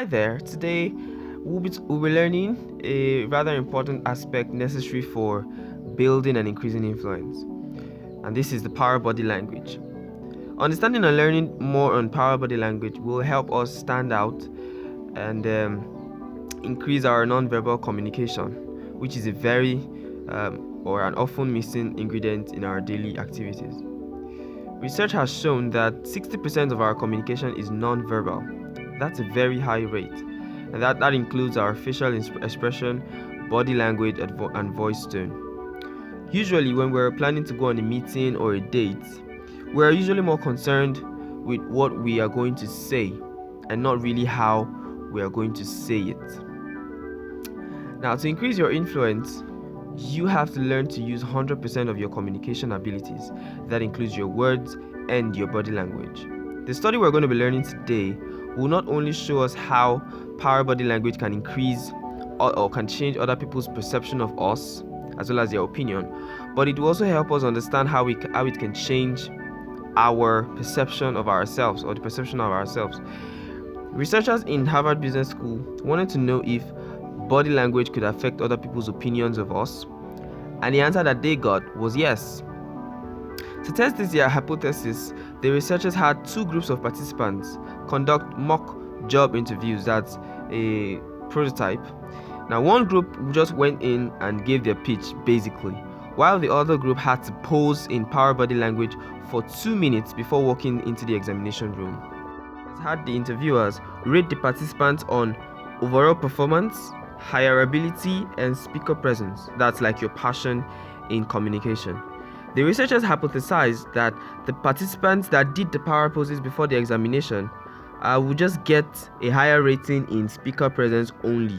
Hi there. Today we'll be learning a rather important aspect necessary for building and increasing influence, and this is the power body language. Understanding and learning more on power body language will help us stand out and increase our non-verbal communication, which is a very or an often missing ingredient in our daily activities. Research has shown that 60% of our communication is non-verbal. That's a very high rate, and that includes our facial expression, body language, and voice tone. Usually, when we're planning to go on a meeting or a date, we're usually more concerned with what we are going to say and not really how we are going to say it. Now, to increase your influence, you have to learn to use 100% of your communication abilities. That includes your words and your body language. The study we're going to be learning today will not only show us how power body language can increase or can change other people's perception of us as well as their opinion, but it will also help us understand how it can change our perception of ourselves or the perception of ourselves. Researchers in Harvard Business School wanted to know if body language could affect other people's opinions of us, and the answer that they got was yes. To test this hypothesis, the researchers had two groups of participants conduct mock job interviews. That's a prototype. Now, one group just went in and gave their pitch basically, while the other group had to pose in power body language for 2 minutes before walking into the examination room. Had the interviewers rate the participants on overall performance, hireability, and speaker presence. That's like your passion in communication. The researchers hypothesized that the participants that did the power poses before the examination would just get a higher rating in speaker presence only.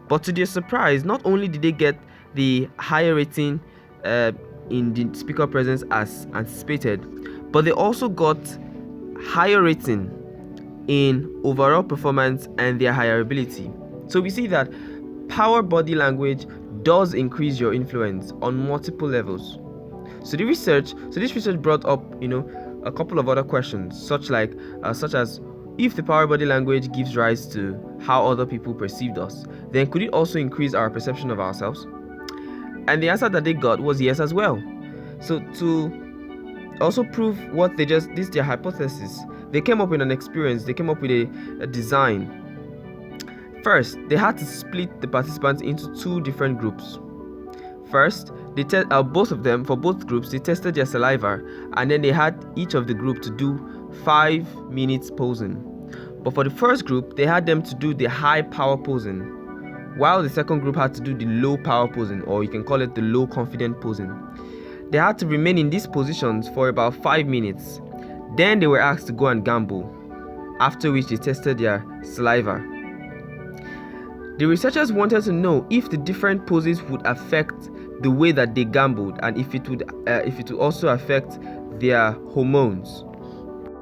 But to their surprise, not only did they get the higher rating in the speaker presence as anticipated, but they also got higher rating in overall performance and their hireability. So we see that power body language does increase your influence on multiple levels. So this research brought up, a couple of other questions, such as if the power body language gives rise to how other people perceived us, then could it also increase our perception of ourselves? And the answer that they got was yes as well. So to also prove what their hypothesis, they came up with an experience. They came up with a design. First, they had to split the participants into two different groups. First, they for both groups, they tested their saliva, and then they had each of the group to do 5 minutes posing. But for the first group, they had them to do the high power posing, while the second group had to do the low power posing, or you can call it the low confident posing. They had to remain in these positions for about 5 minutes. Then they were asked to go and gamble, after which they tested their saliva. The researchers wanted to know if the different poses would affect the way that they gambled, and if it would also affect their hormones.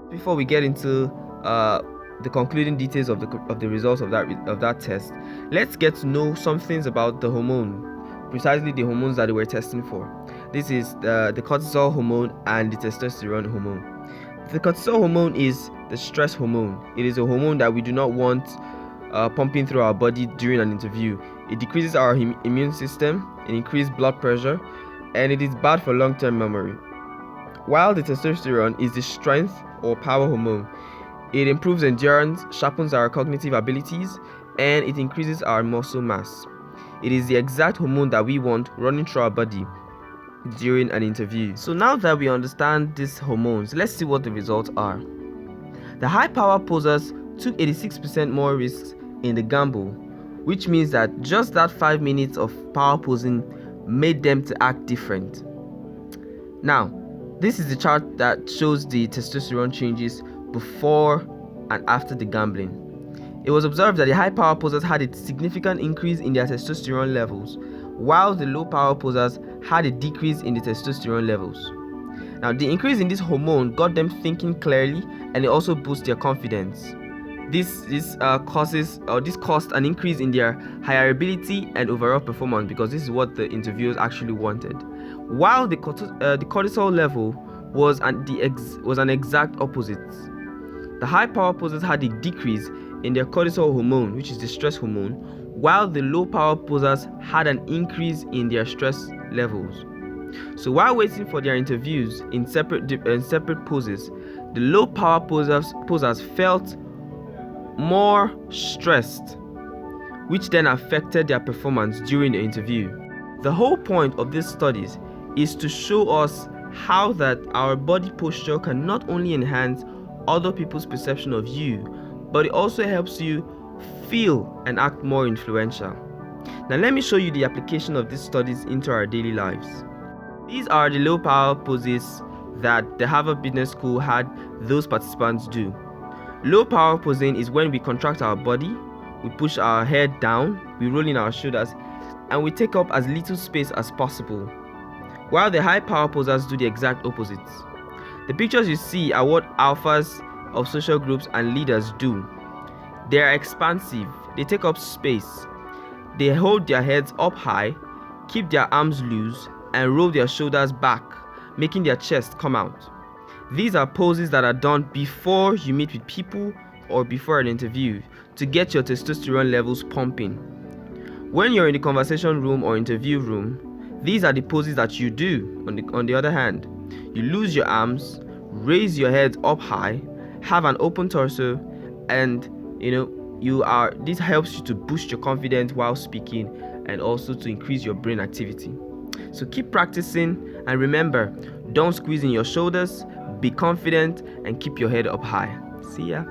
Before we get into the concluding details of the results of that test, let's get to know some things about the hormone, precisely the hormones that they were testing for. This is the cortisol hormone and the testosterone hormone. The cortisol hormone is the stress hormone. It is a hormone that we do not want pumping through our body during an interview. It decreases our immune system, it increases blood pressure, and it is bad for long-term memory. While the testosterone is the strength or power hormone, it improves endurance, sharpens our cognitive abilities, and it increases our muscle mass. It is the exact hormone that we want running through our body during an interview. So now that we understand these hormones, let's see what the results are. The high power posers took 86% more risks in the gamble, which means that just that 5 minutes of power posing made them to act different. Now, this is the chart that shows the testosterone changes before and after the gambling. It was observed that the high power posers had a significant increase in their testosterone levels, while the low power posers had a decrease in the testosterone levels. Now, the increase in this hormone got them thinking clearly, and it also boosts their confidence. This caused an increase in their hireability and overall performance, because this is what the interviewers actually wanted. While the cortisol level was an exact opposite. The high power posers had a decrease in their cortisol hormone, which is the stress hormone, while the low power posers had an increase in their stress levels. So while waiting for their interviews in separate poses, the low power posers felt more stressed, which then affected their performance during the interview. The whole point of these studies is to show us how that our body posture can not only enhance other people's perception of you, but it also helps you feel and act more influential. Now let me show you the application of these studies into our daily lives. These are the low power poses that the Harvard Business School had those participants do. Low power posing is when we contract our body, we push our head down, we roll in our shoulders, and we take up as little space as possible, while the high power posers do the exact opposites. The pictures you see are what alphas of social groups and leaders do. They are expansive, they take up space, they hold their heads up high, keep their arms loose, and roll their shoulders back, making their chest come out. These are poses that are done before you meet with people or before an interview to get your testosterone levels pumping. When you're in the conversation room or interview room, these are the poses that you do. On the other hand, you lose your arms, raise your head up high, have an open torso, and this helps you to boost your confidence while speaking and also to increase your brain activity. So keep practicing, and remember, don't squeeze in your shoulders, be confident, and keep your head up high. See ya.